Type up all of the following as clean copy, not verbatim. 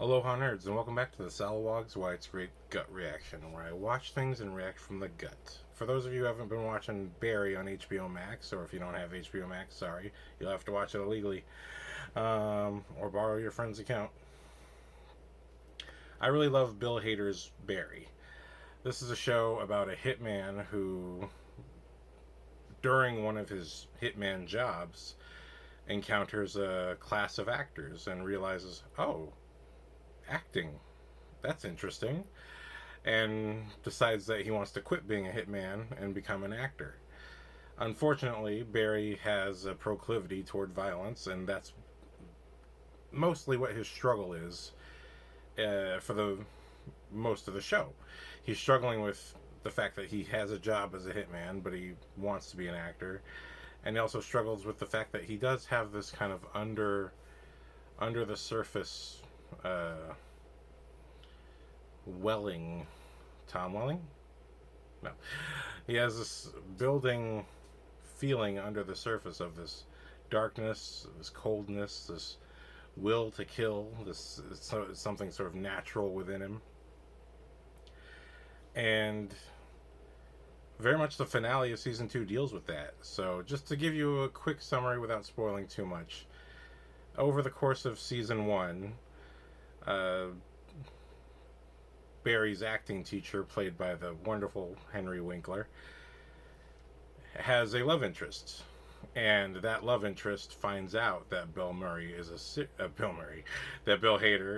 Aloha nerds, and welcome back to the Salawag's Why It's Great Gut Reaction, where I watch things and react from the gut. For those of you who haven't been watching Barry on HBO Max, or if you don't have HBO Max, sorry, you'll have to watch it illegally, or borrow your friend's account. I really love Bill Hader's Barry. This is a show about a hitman who, during one of his hitman jobs, encounters a class of actors and realizes, oh, acting, that's interesting, and decides that he wants to quit being a hitman and become an actor. Unfortunately, Barry has a proclivity toward violence, and that's mostly what his struggle is for the most of the show. He's struggling with the fact that he has a job as a hitman, but he wants to be an actor, and he also struggles with the fact that he does have this kind of under the surface welling. Tom Welling? No. He has this building feeling under the surface of this darkness, this coldness, this will to kill, this something sort of natural within him. And very much the finale of season 2 deals with that. So, just to give you a quick summary without spoiling too much, over the course of season 1, Barry's acting teacher, played by the wonderful Henry Winkler, has a love interest, and that love interest finds out that Bill Hader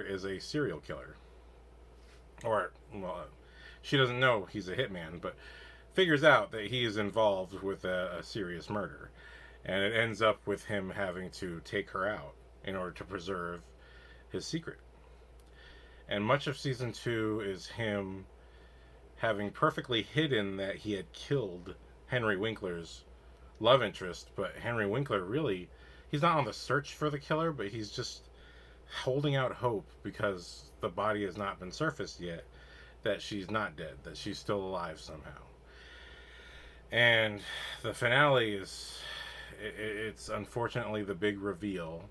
is a serial killer, or well, she doesn't know he's a hitman, but figures out that he is involved with a serious murder, and it ends up with him having to take her out in order to preserve his secret. And much of season 2 is him having perfectly hidden that he had killed Henry Winkler's love interest, but Henry Winkler really, he's not on the search for the killer, but he's just holding out hope because the body has not been surfaced yet, that she's not dead, that she's still alive somehow. And the finale is, it's unfortunately the big reveal.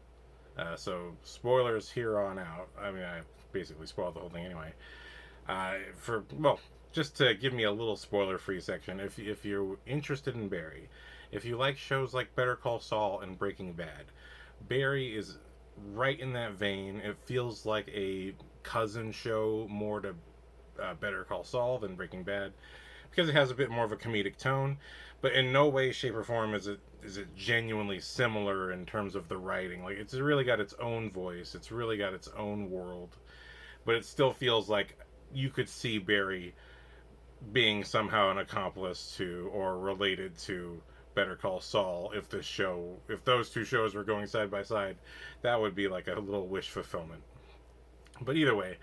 So spoilers here on out. I mean, I basically spoiled the whole thing anyway. Just to give me a little spoiler-free section, if you're interested in Barry, if you like shows like Better Call Saul and Breaking Bad, Barry is right in that vein. It feels like a cousin show more to Better Call Saul than Breaking Bad, because it has a bit more of a comedic tone, but in no way, shape, or form is it genuinely similar in terms of the writing. Like, it's really got its own voice, it's really got its own world, but it still feels like you could see Barry being somehow an accomplice to or related to Better Call Saul. If those two shows were going side by side, that would be like a little wish fulfillment. But either way,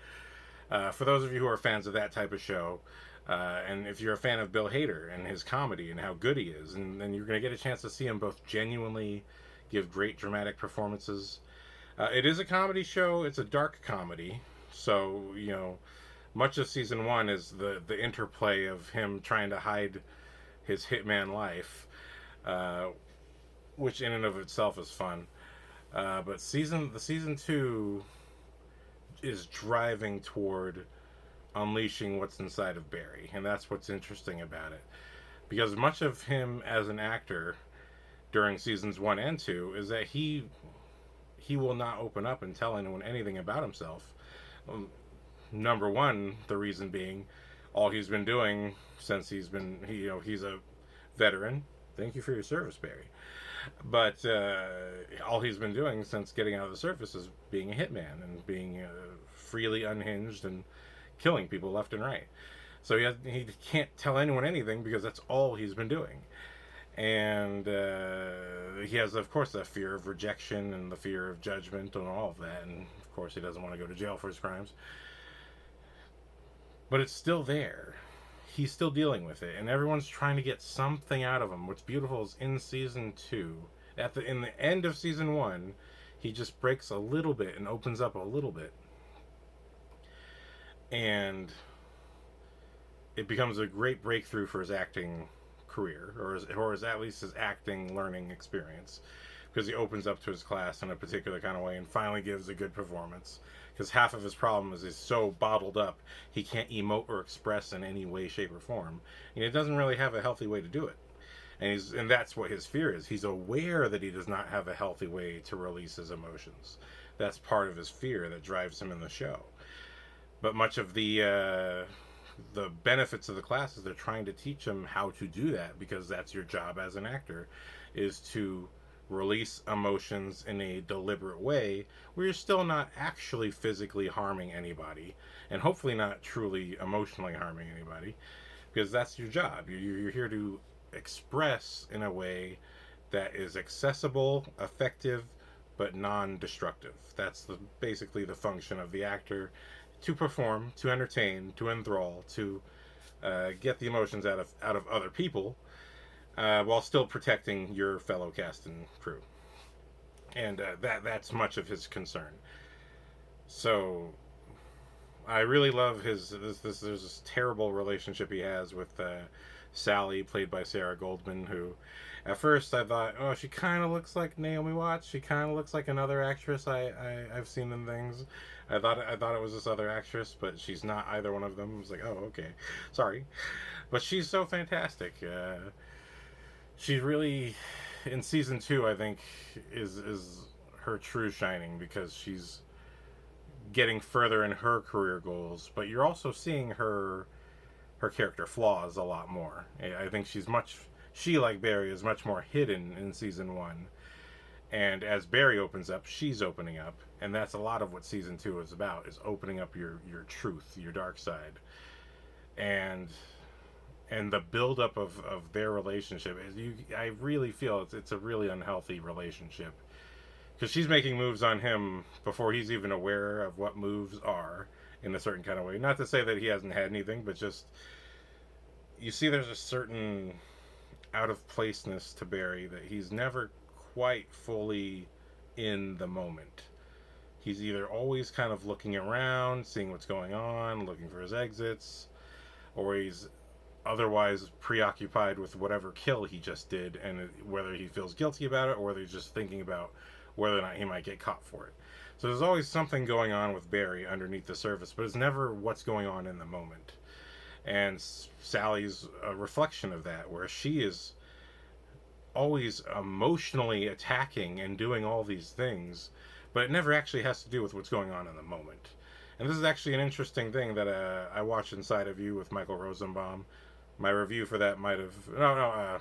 for those of you who are fans of that type of show, and if you're a fan of Bill Hader and his comedy and how good he is, and then you're going to get a chance to see him both genuinely give great dramatic performances. It is a comedy show. It's a dark comedy. So, much of season 1 is the interplay of him trying to hide his hitman life, which in and of itself is fun. But season 2 is driving toward unleashing what's inside of Barry, and that's what's interesting about it. Because much of him as an actor during seasons 1 and 2 is that he will not open up and tell anyone anything about himself. Number one, the reason being, all he's been doing since he's a veteran. Thank you for your service, Barry. But all he's been doing since getting out of the service is being a hitman and being freely unhinged and killing people left and right. So he can't tell anyone anything because that's all he's been doing. And he has, of course, the fear of rejection and the fear of judgment and all of that. And, of course, he doesn't want to go to jail for his crimes. But it's still there. He's still dealing with it. And everyone's trying to get something out of him. What's beautiful is in season 2, in the end of season 1, he just breaks a little bit and opens up a little bit. And it becomes a great breakthrough for his acting career, or at least his acting learning experience, because he opens up to his class in a particular kind of way and finally gives a good performance. Because half of his problem is he's so bottled up, he can't emote or express in any way, shape, or form. And he doesn't really have a healthy way to do it. And that's what his fear is. He's aware that he does not have a healthy way to release his emotions. That's part of his fear that drives him in the show. But much of the benefits of the class is they're trying to teach him how to do that, because that's your job as an actor, is to release emotions in a deliberate way where you're still not actually physically harming anybody, and hopefully not truly emotionally harming anybody, because that's your job. You're here to express in a way that is accessible, effective, but non-destructive. That's basically the function of the actor, to perform, to entertain, to enthrall, to get the emotions out of other people, while still protecting your fellow cast and crew. And that's much of his concern. So I really love there's this terrible relationship he has with Sally, played by Sarah Goldman, who at first I thought, oh, she kind of looks like Naomi Watts. She kind of looks like another actress I've seen in things. I thought it was this other actress, but she's not either one of them. I was like, oh, okay, sorry, but she's so fantastic. She's really, in season 2, I think, is her true shining, because she's getting further in her career goals, but you're also seeing her character flaws a lot more. I think she, like Barry, is much more hidden in season 1. And as Barry opens up, she's opening up, and that's a lot of what season 2 is about, is opening up your truth, your dark side. And the buildup of their relationship is, I really feel it's a really unhealthy relationship, because she's making moves on him before he's even aware of what moves are, in a certain kind of way. Not to say that he hasn't had anything, but just, you see there's a certain out of placeness to Barry, that he's never quite fully in the moment. He's either always kind of looking around, seeing what's going on, looking for his exits, or he's otherwise preoccupied with whatever kill he just did, and whether he feels guilty about it or whether he's just thinking about whether or not he might get caught for it. So there's always something going on with Barry underneath the surface, but it's never what's going on in the moment. And Sally's a reflection of that, where she is always emotionally attacking and doing all these things, but it never actually has to do with what's going on in the moment. And this is actually an interesting thing that I watched Inside of You with Michael Rosenbaum. My review for that might have yeah.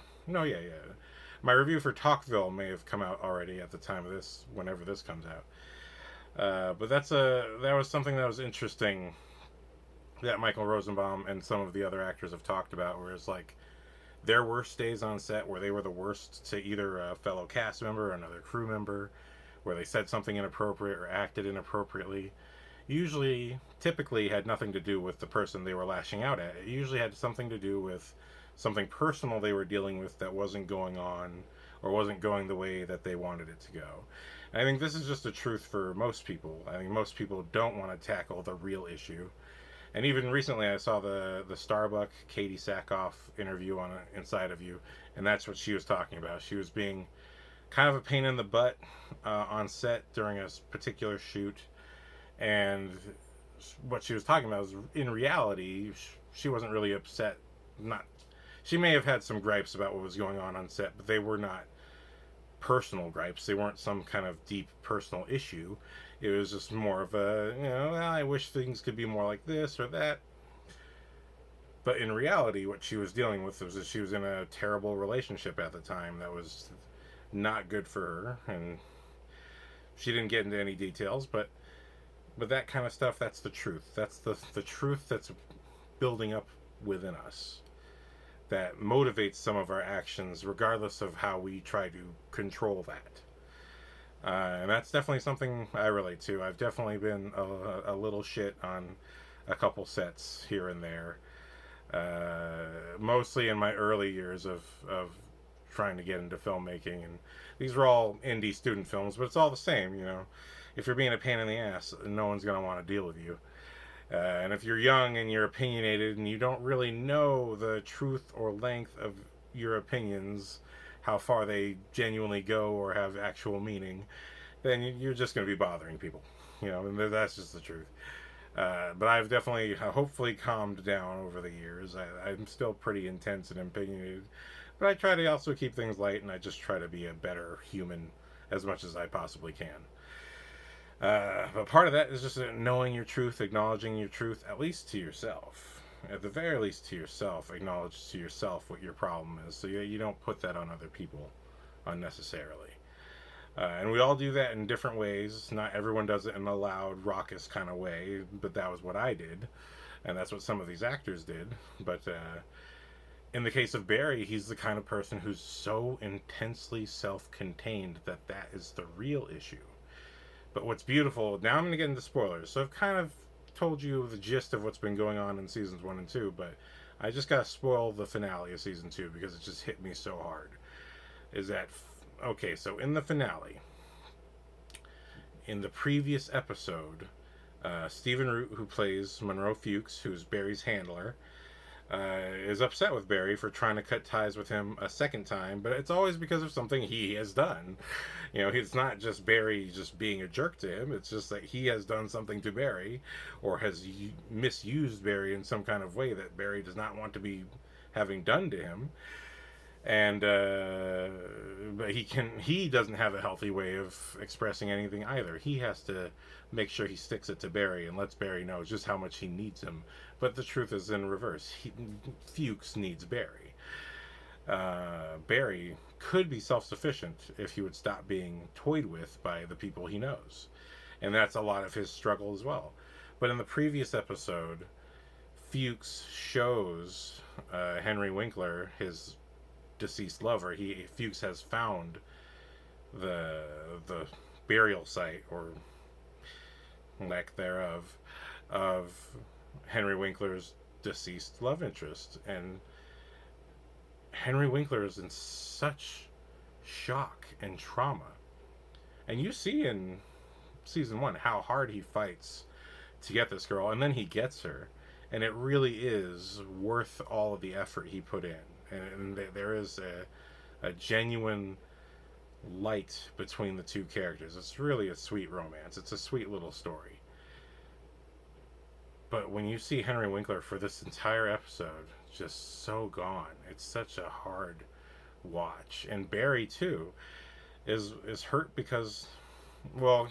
My review for Talkville may have come out already at the time of this, whenever this comes out. But that was something that was interesting, that Michael Rosenbaum and some of the other actors have talked about, where it's like their worst days on set, where they were the worst to either a fellow cast member or another crew member, where they said something inappropriate or acted inappropriately, typically had nothing to do with the person they were lashing out at. It usually had something to do with something personal they were dealing with that wasn't going on, or wasn't going the way that they wanted it to go. And I think this is just the truth for most people. I think most people don't want to tackle the real issue. And even recently I saw the Starbuck Katie Sackhoff interview on Inside of You, and that's what she was talking about. She was being kind of a pain in the butt on set during a particular shoot, and what she was talking about was, in reality, she wasn't really upset. She may have had some gripes about what was going on set, but they were not personal gripes. They weren't some kind of deep personal issue. It was just more of a, well, I wish things could be more like this or that. But in reality, what she was dealing with was that she was in a terrible relationship at the time that was not good for her, and she didn't get into any details, but that kind of stuff, that's the truth. That's the truth that's building up within us, that motivates some of our actions, regardless of how we try to control that. And that's definitely something I relate to. I've definitely been a little shit on a couple sets here and there. Mostly in my early years of trying to get into filmmaking. And these were all indie student films, but it's all the same, If you're being a pain in the ass, no one's going to want to deal with you. And if you're young and you're opinionated and you don't really know the truth or length of your opinions, how far they genuinely go or have actual meaning, then you're just going to be bothering people. And that's just the truth. But I've definitely, hopefully, calmed down over the years. I'm still pretty intense and opinionated, but I try to also keep things light, and I just try to be a better human as much as I possibly can. But part of that is just knowing your truth, acknowledging your truth, at least to yourself. At the very least to yourself, acknowledge to yourself what your problem is, so you don't put that on other people unnecessarily. And we all do that in different ways. Not everyone does it in a loud, raucous kind of way, but that was what I did. And that's what some of these actors did. But in the case of Barry, he's the kind of person who's so intensely self-contained that is the real issue. But what's beautiful, now I'm going to get into spoilers. So I've kind of told you the gist of what's been going on in seasons 1 and 2, but I just got to spoil the finale of season 2 because it just hit me so hard. Is that, okay, so in the finale, in the previous episode, Stephen Root, who plays Monroe Fuchs, who's Barry's handler, is upset with Barry for trying to cut ties with him a second time, but it's always because of something he has done. It's not just Barry just being a jerk to him, it's just that he has done something to Barry, or has misused Barry in some kind of way that Barry does not want to be having done to him. And but he doesn't have a healthy way of expressing anything either. He has to make sure he sticks it to Barry and lets Barry know just how much he needs him. But the truth is in reverse. Fuchs needs Barry. Barry could be self-sufficient if he would stop being toyed with by the people he knows. And that's a lot of his struggle as well. But in the previous episode, Fuchs shows Henry Winkler, his deceased lover. Fuchs has found the burial site, or lack thereof, of Henry Winkler's deceased love interest, and Henry Winkler is in such shock and trauma. And you see in season 1 how hard he fights to get this girl, and then he gets her, and it really is worth all of the effort he put in. And there is a genuine light between the two characters. It's really a sweet romance. It's a sweet little story. But when you see Henry Winkler for this entire episode, just so gone, it's such a hard watch. And Barry, too, is hurt because, well,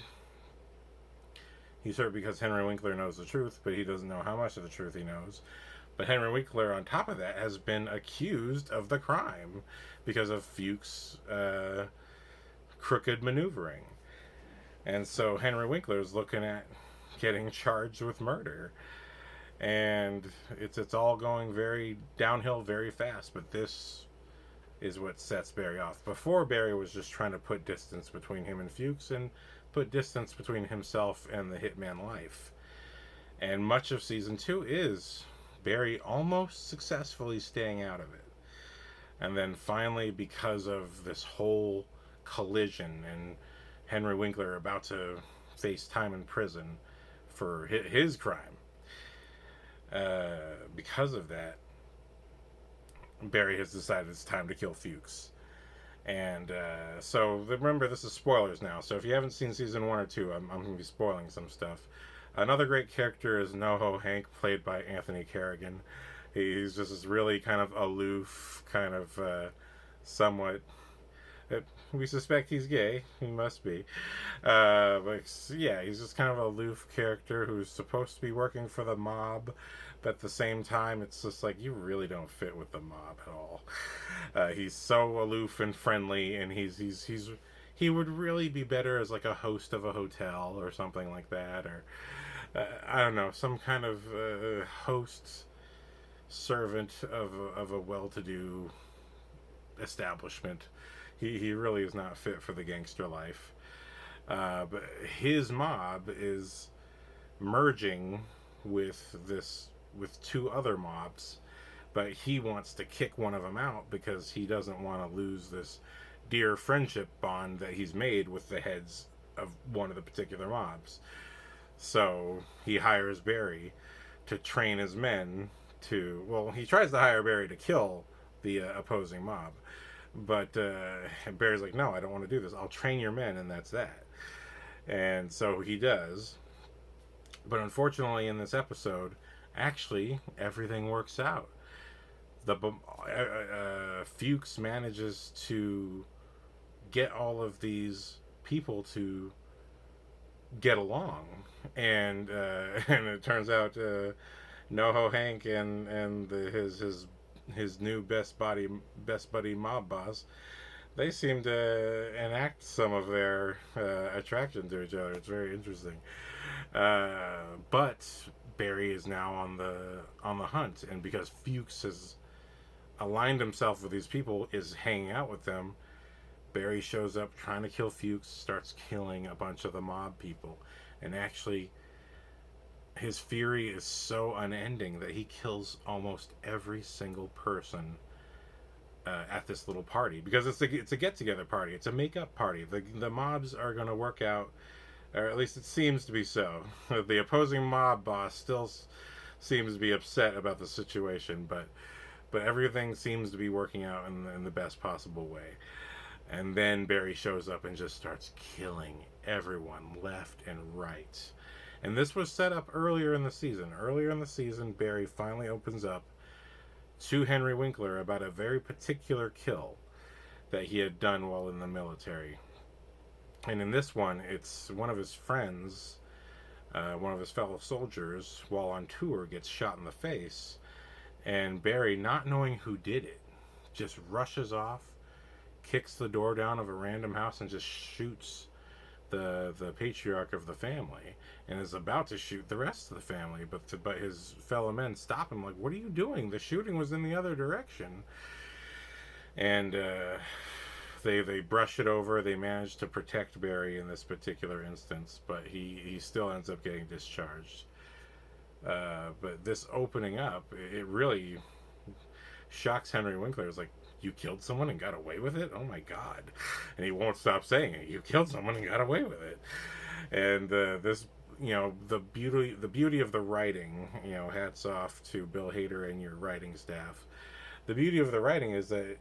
he's hurt because Henry Winkler knows the truth, but he doesn't know how much of the truth he knows. But Henry Winkler, on top of that, has been accused of the crime because of Fuchs' crooked maneuvering. And so Henry Winkler is looking at getting charged with murder. And it's all going very downhill very fast. But this is what sets Barry off. Before, Barry was just trying to put distance between him and Fuchs and put distance between himself and the hitman life. And much of season 2 is Barry almost successfully staying out of it. And then finally, because of this whole collision and Henry Winkler about to face time in prison for his crime, because of that, Barry has decided it's time to kill Fuchs. And so remember, this is spoilers now, so if you haven't seen season 1 or 2, I'm going to be spoiling some stuff. Another great character is NoHo Hank, played by Anthony Carrigan. He's just this really kind of aloof, kind of somewhat... we suspect he's gay. He must be. But yeah, he's just kind of an aloof character who's supposed to be working for the mob, but at the same time, it's just like, you really don't fit with the mob at all. He's so aloof and friendly, and he would really be better as like a host of a hotel or something like that, or I don't know, some kind of host servant of a well-to-do establishment. He really is not fit for the gangster life. But his mob is merging with 2 other mobs, but he wants to kick one of them out because he doesn't want to lose this dear friendship bond that he's made with the heads of one of the particular mobs. So he hires Barry to train his men to, well, he tries to hire Barry to kill the opposing mob, But Barry's like, no, I don't want to do this. I'll train your men, and that's that. And so he does. But unfortunately, in this episode, actually, everything works out. The Fuchs manages to get all of these people to get along, and and it turns out NoHo Hank and his new best buddy mob boss, they seem to enact some of their attraction to each other. It's very interesting. But Barry is now on the hunt, and because Fuchs has aligned himself with these people, is hanging out with them. Barry shows up trying to kill Fuchs, starts killing a bunch of the mob people, and actually, his fury is so unending that he kills almost every single person at this little party, because it's a get together party. It's a makeup party. The mobs are going to work out, or at least it seems to be so. The opposing mob boss still seems to be upset about the situation, but everything seems to be working out in the best possible way. And then Barry shows up and just starts killing everyone left and right. And this was set up earlier in the season. Earlier in the season, Barry finally opens up to Henry Winkler about a very particular kill that he had done while in the military. And in this one, it's one of his friends, one of his fellow soldiers, while on tour, gets shot in the face. And Barry, not knowing who did it, just rushes off, kicks the door down of a random house, and just shoots the patriarch of the family, and is about to shoot the rest of the family, but his fellow men stop him, like, what are you doing? The shooting was in the other direction. And they brush it over. They manage to protect Barry in this particular instance, but he still ends up getting discharged. But this opening up, it really shocks Henry Winkler. It's like, you killed someone and got away with it? Oh my God. And he won't stop saying it. You killed someone and got away with it. And this, the beauty of the writing, hats off to Bill Hader and your writing staff. The beauty of the writing is that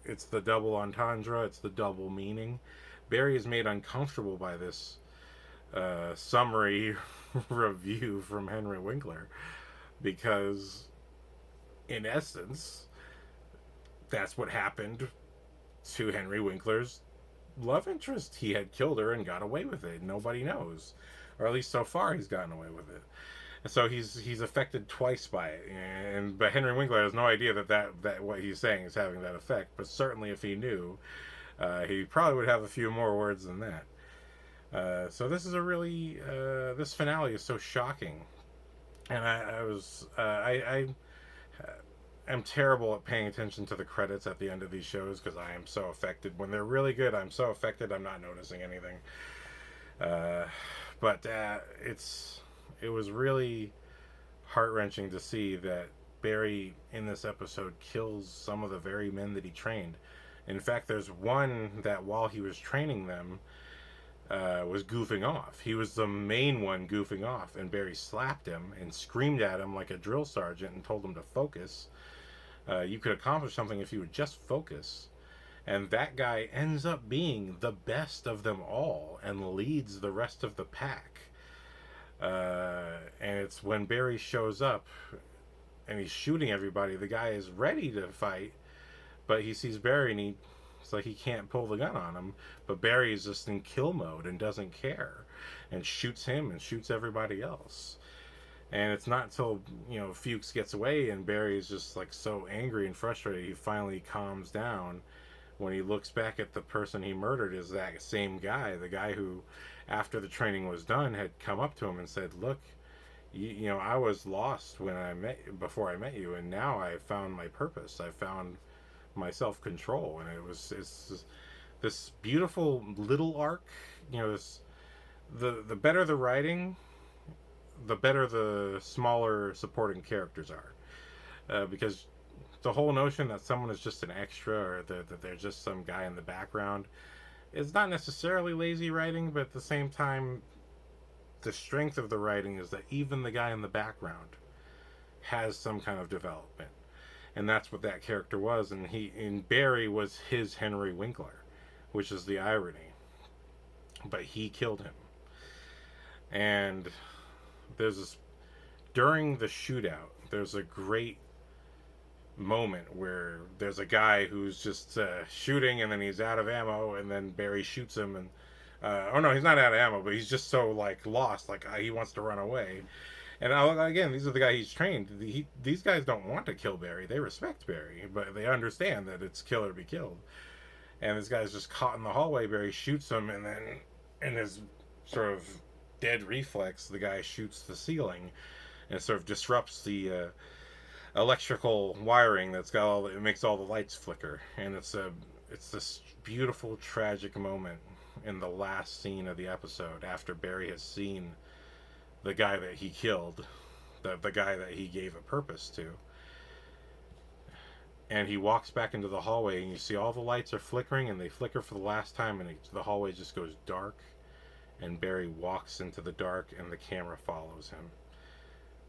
it's the double entendre, it's the double meaning. Barry is made uncomfortable by this summary review from Henry Winkler, because in essence, that's what happened to Henry Winkler's love interest. He had killed her and got away with it. Nobody knows, or at least so far he's gotten away with it. And so he's affected twice by it. But Henry Winkler has no idea that what he's saying is having that effect. But certainly, if he knew, he probably would have a few more words than that. So this is a really this finale is so shocking, and I am terrible at paying attention to the credits at the end of these shows, because I am so affected. When they're really good, I'm so affected I'm not noticing anything. But it was really heart-wrenching to see that Barry in this episode kills some of the very men that he trained. In fact, there's one that while he was training them was goofing off. He was the main one goofing off, and Barry slapped him and screamed at him like a drill sergeant and told him to focus. You could accomplish something if you would just focus. And that guy ends up being the best of them all and leads the rest of the pack. And it's when Barry shows up and he's shooting everybody, the guy is ready to fight, but he sees Barry and it's like he can't pull the gun on him. But Barry is just in kill mode and doesn't care, and shoots him and shoots everybody else. And it's not until, Fuchs gets away and Barry is just like so angry and frustrated, he finally calms down when he looks back at the person he murdered is that same guy, the guy who, after the training was done, had come up to him and said, look, I was lost before I met you, and now I found my purpose. I found my self-control. And it's this beautiful little arc. The better the writing, the better the smaller supporting characters are, because the whole notion that someone is just an extra, or that they're just some guy in the background, is not necessarily lazy writing, but at the same time, the strength of the writing is that even the guy in the background has some kind of development. and that's what that character was. And Barry was his Henry Winkler, which is the irony. But he killed him, and there's this during the shootout. There's a great moment where there's a guy who's just shooting, and then he's out of ammo, and then Barry shoots him, and oh no, he's not out of ammo, but he's just so like lost, like he wants to run away. And again, these are the guys he's trained. These guys don't want to kill Barry. They respect Barry, but they understand that it's kill or be killed. And this guy's just caught in the hallway. Barry shoots him, and then in his sort of dead reflex, the guy shoots the ceiling, and it sort of disrupts the electrical wiring that's got all. It makes all the lights flicker, and it's this beautiful tragic moment in the last scene of the episode after Barry has seen the guy that he killed, the guy that he gave a purpose to. And he walks back into the hallway, and you see all the lights are flickering, and they flicker for the last time, and the hallway just goes dark, and Barry walks into the dark, and the camera follows him.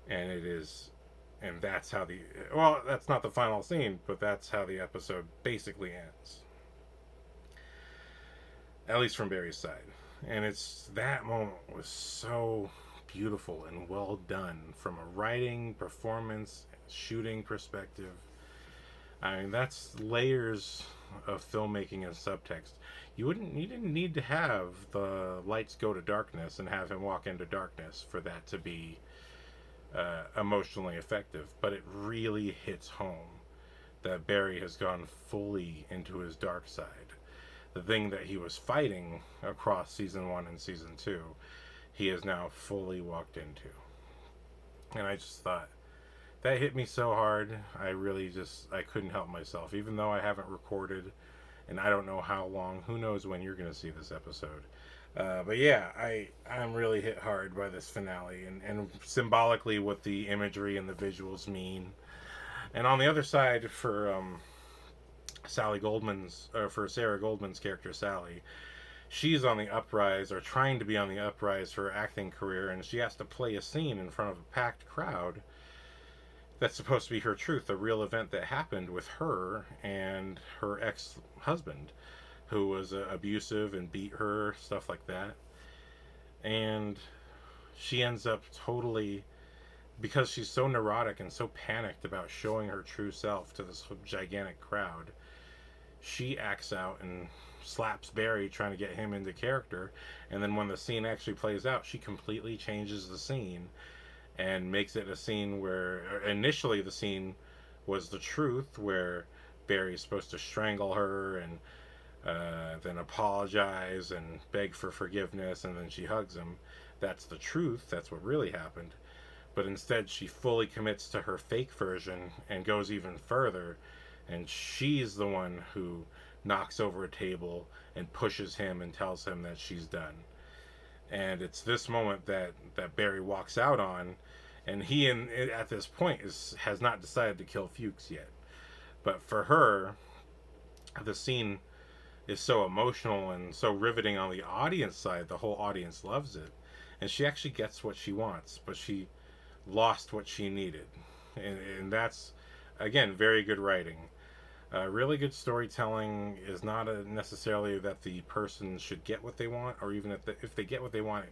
And that's how that's not the final scene, but that's how the episode basically ends. At least from Barry's side. And that moment was so beautiful and well done from a writing, performance, shooting perspective. I mean, that's layers of filmmaking and subtext. You didn't need to have the lights go to darkness and have him walk into darkness for that to be emotionally effective, but it really hits home that Barry has gone fully into his dark side. The thing that he was fighting across season 1 and season 2, he has now fully walked into. And I just thought, that hit me so hard. I couldn't help myself, even though I haven't recorded, and I don't know how long. Who knows when you're going to see this episode. But yeah, I'm really hit hard by this finale, and symbolically what the imagery and the visuals mean. And on the other side, for Sarah Goldman's character Sally, she's on the uprise, or trying to be on the uprise for her acting career, and she has to play a scene in front of a packed crowd that's supposed to be her truth, a real event that happened with her and her ex-husband, who was abusive and beat her, stuff like that. And she ends up totally, because she's so neurotic and so panicked about showing her true self to this gigantic crowd, she acts out and slaps Barry, trying to get him into character. And then when the scene actually plays out, she completely changes the scene and makes it a scene where initially the scene was the truth, where Barry's supposed to strangle her and then apologize and beg for forgiveness, and then she hugs him. That's the truth. That's what really happened. But instead, she fully commits to her fake version and goes even further, and she's the one who knocks over a table and pushes him and tells him that she's done. And it's this moment that Barry walks out on, and he at this point has not decided to kill Fuchs yet. But for her, the scene is so emotional and so riveting on the audience side. The whole audience loves it, and she actually gets what she wants, but she lost what she needed. And that's, again, very good writing. Really good storytelling is not necessarily that the person should get what they want, or even if they get what they want,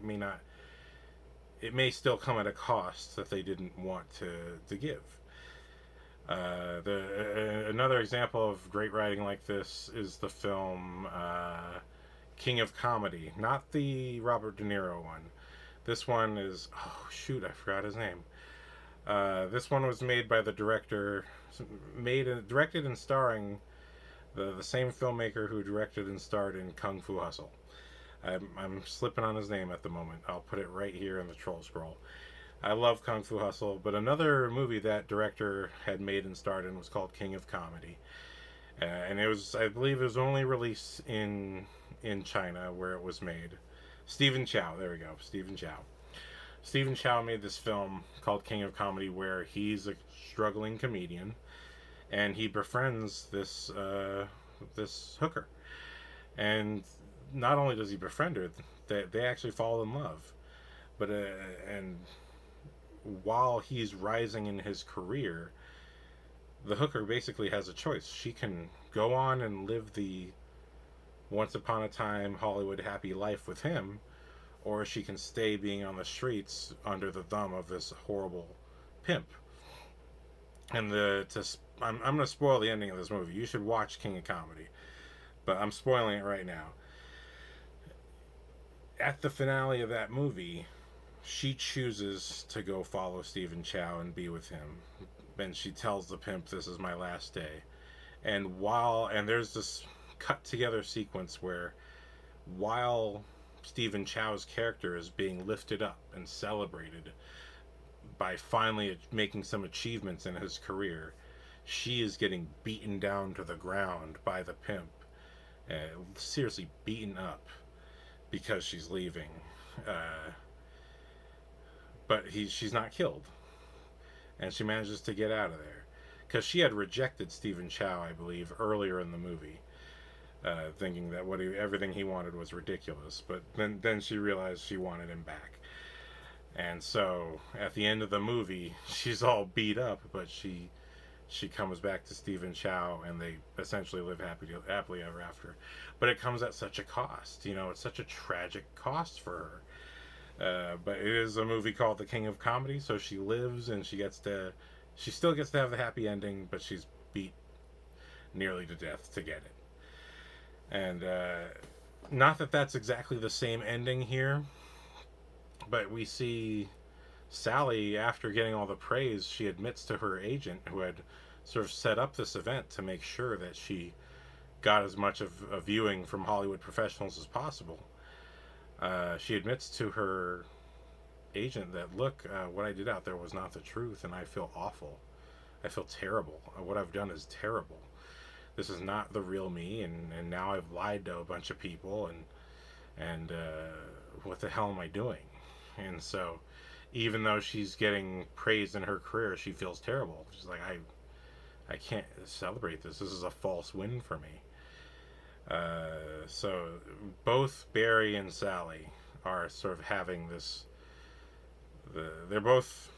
it may still come at a cost that they didn't want to give. Another example of great writing like this is the film King of Comedy, not the Robert De Niro one. This one is, oh shoot, I forgot his name. This one was made by the director, directed and starring the same filmmaker who directed and starred in Kung Fu Hustle. I'm slipping on his name at the moment. I'll put it right here in the troll scroll. I love Kung Fu Hustle, but another movie that director had made and starred in was called King of Comedy. And I believe it was only released in China, where it was made. Stephen Chow, there we go, Stephen Chow. Stephen Chow made this film called King of Comedy, where he's a struggling comedian, and he befriends this hooker. And not only does he befriend her, they actually fall in love. But and while he's rising in his career, the hooker basically has a choice. She can go on and live the once upon a time Hollywood happy life with him, or she can stay being on the streets under the thumb of this horrible pimp. And I'm going to spoil the ending of this movie. You should watch King of Comedy, but I'm spoiling it right now. At the finale of that movie, she chooses to go follow Stephen Chow and be with him. And she tells the pimp, "This is my last day." And there's this cut together sequence where, while Stephen Chow's character is being lifted up and celebrated by finally making some achievements in his career, she is getting beaten down to the ground by the pimp, seriously beaten up because she's leaving. Uh, but she's not killed, and she manages to get out of there because she had rejected Stephen Chow, I believe, earlier in the movie, thinking that everything he wanted was ridiculous. But then she realized she wanted him back, and so at the end of the movie, she's all beat up, but she comes back to Stephen Chow, and they essentially live happily ever after. But it comes at such a cost. It's such a tragic cost for her. But it is a movie called The King of Comedy, so she lives and she still gets to have the happy ending, but she's beat nearly to death to get it. And not that that's exactly the same ending here, but we see Sally, after getting all the praise, she admits to her agent, who had sort of set up this event to make sure that she got as much of a viewing from Hollywood professionals as possible. She admits to her agent that, "Look, what I did out there was not the truth, and I feel awful. I feel terrible. What I've done is terrible. This is not the real me, and now I've lied to a bunch of people, and what the hell am I doing?" And so, even though she's getting praised in her career, she feels terrible. She's like, I can't celebrate this. This is a false win for me. So both Barry and Sally are sort of having this. They're both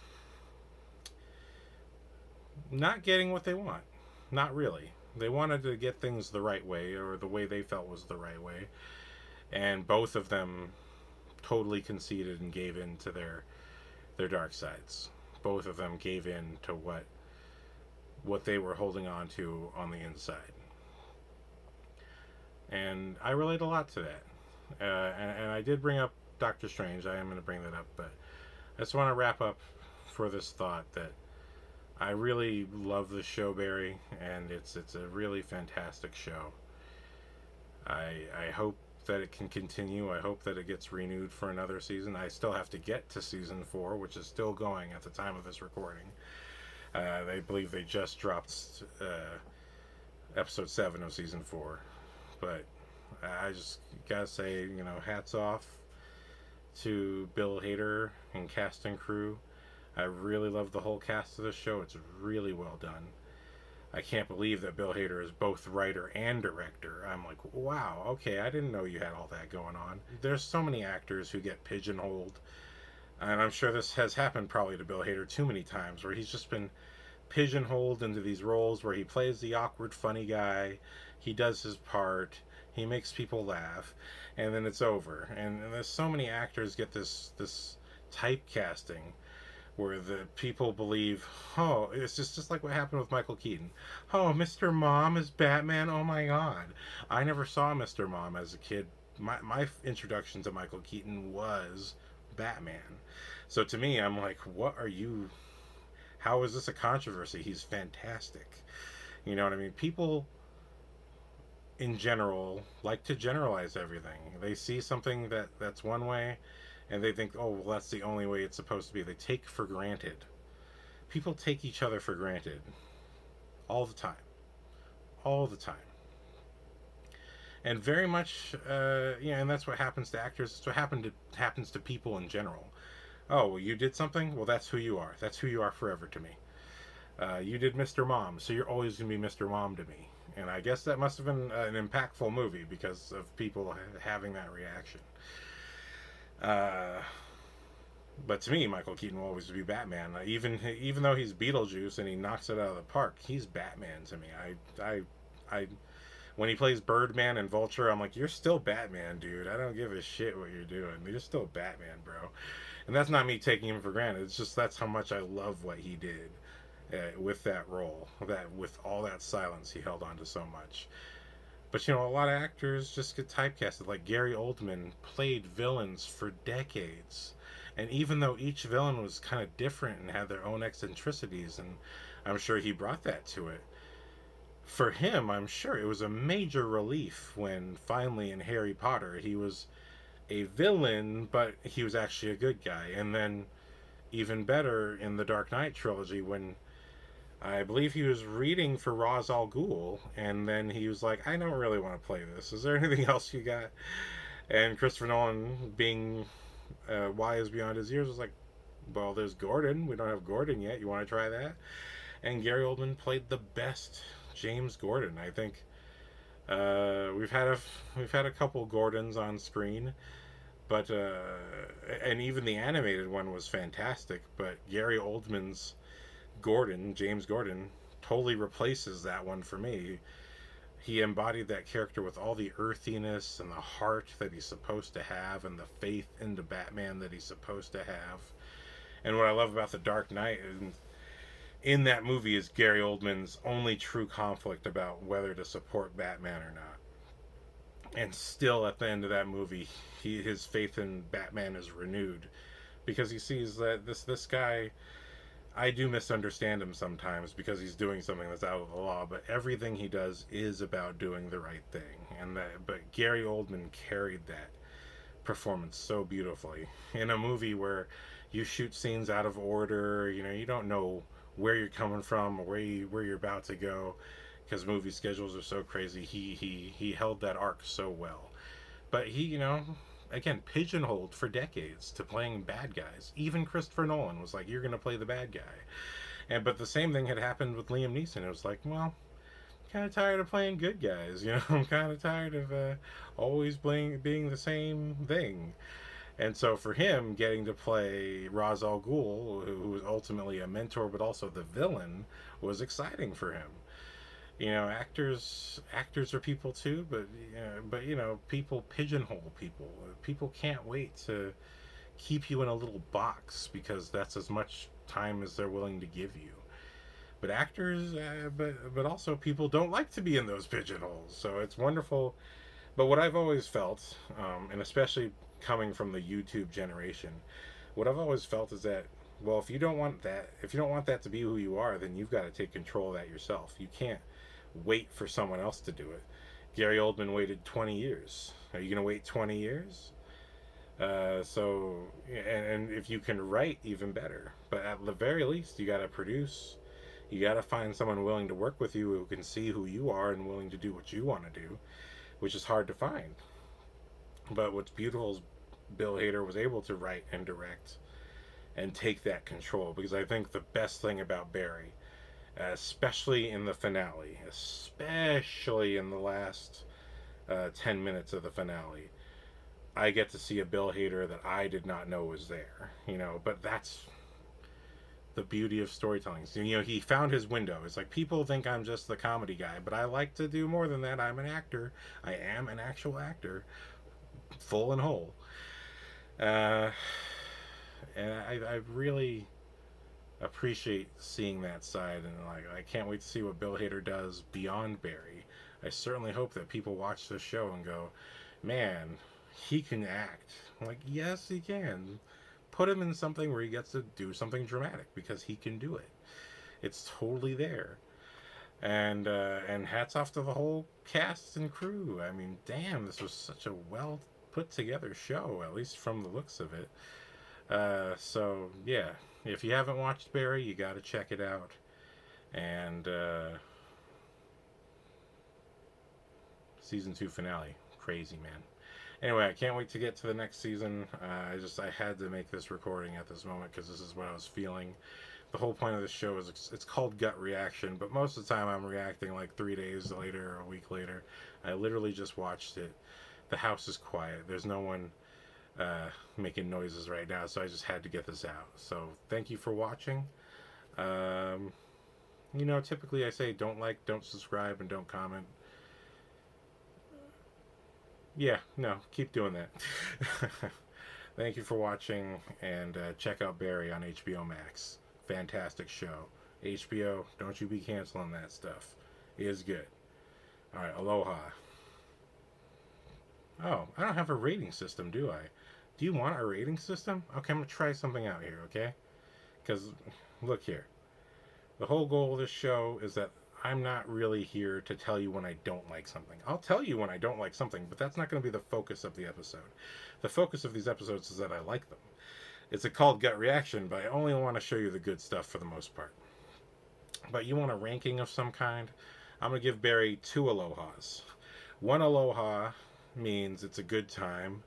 not getting what they want. Not really. They wanted to get things the right way, or the way they felt was the right way, and both of them totally conceded and gave in to their dark sides. Both of them gave in to what they were holding on to on the inside. And I relate a lot to that. And I did bring up Doctor Strange. I am going to bring that up, but I just want to wrap up for this thought that I really love the show, Barry, and it's a really fantastic show. I hope that it can continue. I hope that it gets renewed for another season. I still have to get to season 4, which is still going at the time of this recording. I believe they just dropped episode 7 of season 4. But I just gotta say, hats off to Bill Hader and cast and crew. I really love the whole cast of the show. It's really well done. I can't believe that Bill Hader is both writer and director. I'm like, wow, okay, I didn't know you had all that going on. There's so many actors who get pigeonholed, and I'm sure this has happened probably to Bill Hader too many times, where he's just been pigeonholed into these roles where he plays the awkward funny guy, he does his part, he makes people laugh, and then it's over. And there's so many actors get this typecasting where the people believe, oh, it's just like what happened with Michael Keaton. Oh, Mr. Mom is Batman. Oh my God, I never saw Mr. Mom as a kid. My introduction to Michael Keaton was Batman. So to me, I'm like, what are you? How is this a controversy? He's fantastic. You know what I mean? People in general like to generalize everything. They see something that's one way, and they think, oh, well, that's the only way it's supposed to be. They take for granted. People take each other for granted all the time. All the time. And very much, and that's what happens to actors. It's what happens to people in general. Oh, well, you did something? Well, that's who you are. That's who you are forever to me. You did Mr. Mom, so you're always going to be Mr. Mom to me. And I guess that must have been an impactful movie because of people having that reaction. But to me, Michael Keaton will always be Batman. Even though he's Beetlejuice and he knocks it out of the park, he's Batman to me. I when he plays Birdman and Vulture, I'm like, you're still Batman, dude. I don't give a shit what you're doing. You're still Batman, bro. And that's not me taking him for granted. It's just that's how much I love what he did with that role, that with all that silence he held on to so much. But a lot of actors just get typecasted. Like Gary Oldman played villains for decades. And even though each villain was kind of different and had their own eccentricities, and I'm sure he brought that to it, for him, I'm sure it was a major relief when finally in Harry Potter he was a villain, but he was actually a good guy. And then even better in the Dark Knight trilogy when I believe he was reading for Ra's al Ghul, and then he was like, I don't really want to play this. Is there anything else you got? And Christopher Nolan, being wise beyond his years, was like, well, there's Gordon. We don't have Gordon yet. You want to try that? And Gary Oldman played the best James Gordon. I think we've had a couple Gordons on screen, but and even the animated one was fantastic. But Gary Oldman's Gordon, James Gordon, totally replaces that one for me. He embodied that character with all the earthiness and the heart that he's supposed to have, and the faith into Batman that he's supposed to have. And what I love about The Dark Knight in that movie is Gary Oldman's only true conflict about whether to support Batman or not. And still, at the end of that movie, his faith in Batman is renewed because he sees that this guy, I do misunderstand him sometimes because he's doing something that's out of the law, but everything he does is about doing the right thing. But Gary Oldman carried that performance so beautifully in a movie where you shoot scenes out of order. You don't know where you're coming from or where you're about to go because movie schedules are so crazy. He held that arc so well, but again, pigeonholed for decades to playing bad guys. Even Christopher Nolan was like, you're going to play the bad guy. But the same thing had happened with Liam Neeson. It was like, well, I'm kind of tired of playing good guys. I'm kind of tired of always being the same thing. And so for him, getting to play Ra's al Ghul, who was ultimately a mentor but also the villain, was exciting for him. Actors are people too, but people pigeonhole people. People can't wait to keep you in a little box because that's as much time as they're willing to give you. But actors, but also people don't like to be in those pigeonholes. So it's wonderful. But what I've always felt, and especially coming from the YouTube generation, what I've always felt is that, well, if you don't want that to be who you are, then you've got to take control of that yourself. You can't wait for someone else to do it. Gary Oldman waited 20 years. Are you going to wait 20 years? And if you can write, even better. But at the very least, you got to produce. You got to find someone willing to work with you who can see who you are and willing to do what you want to do, which is hard to find. But what's beautiful is Bill Hader was able to write and direct and take that control, because I think the best thing about Barry, especially in the finale, especially in the last 10 minutes of the finale, I get to see a Bill Hader that I did not know was there. But that's the beauty of storytelling. So, he found his window. It's like, people think I'm just the comedy guy, but I like to do more than that. I'm an actor. I am an actual actor, full and whole. And I really appreciate seeing that side, and I can't wait to see what Bill Hader does beyond Barry. I certainly hope that people watch this show and go, man, he can act. I'm like, yes, he can. Put him in something where he gets to do something dramatic, because he can do it. It's totally there. And hats off to the whole cast and crew. I mean, damn, this was such a well put together show, at least from the looks of it. So yeah, if you haven't watched Barry, you got to check it out. And season 2 finale, crazy, man. Anyway, I can't wait to get to the next season. I had to make this recording at this moment because this is what I was feeling. The whole point of this show is it's called gut reaction, but most of the time I'm reacting like 3 days later or a week later. I literally just watched it. The house is quiet. There's no one making noises right now, so I just had to get this out. So thank you for watching. Um, typically I say don't like, don't subscribe, and don't comment. Yeah, no, keep doing that. Thank you for watching, and check out Barry on HBO Max. Fantastic show. HBO, don't you be canceling that stuff. It is good. Alright, aloha. Oh, I don't have a rating system, do I? Do you want a rating system? Okay, I'm going to try something out here, okay? Because, look here. The whole goal of this show is that I'm not really here to tell you when I don't like something. I'll tell you when I don't like something, but that's not going to be the focus of the episode. The focus of these episodes is that I like them. It's a called gut reaction, but I only want to show you the good stuff for the most part. But you want a ranking of some kind? I'm going to give Barry 2 alohas. One aloha means it's a good time.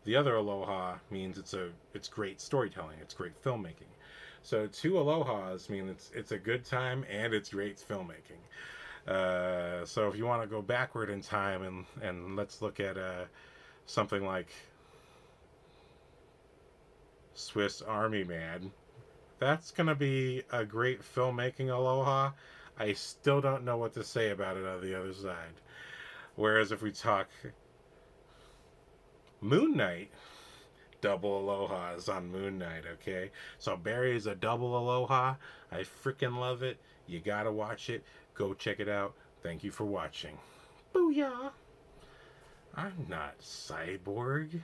The other aloha means it's great storytelling, it's great filmmaking. So 2 alohas mean it's a good time and it's great filmmaking. So if you want to go backward in time and let's look at something like Swiss Army Man, that's gonna be a great filmmaking aloha. I still don't know what to say about it on the other side. Whereas if we talk Moon Knight, double alohas on Moon Knight, okay? So Barry's a double aloha. I freaking love it. You gotta watch it. Go check it out. Thank you for watching. Booyah! I'm not Cyborg.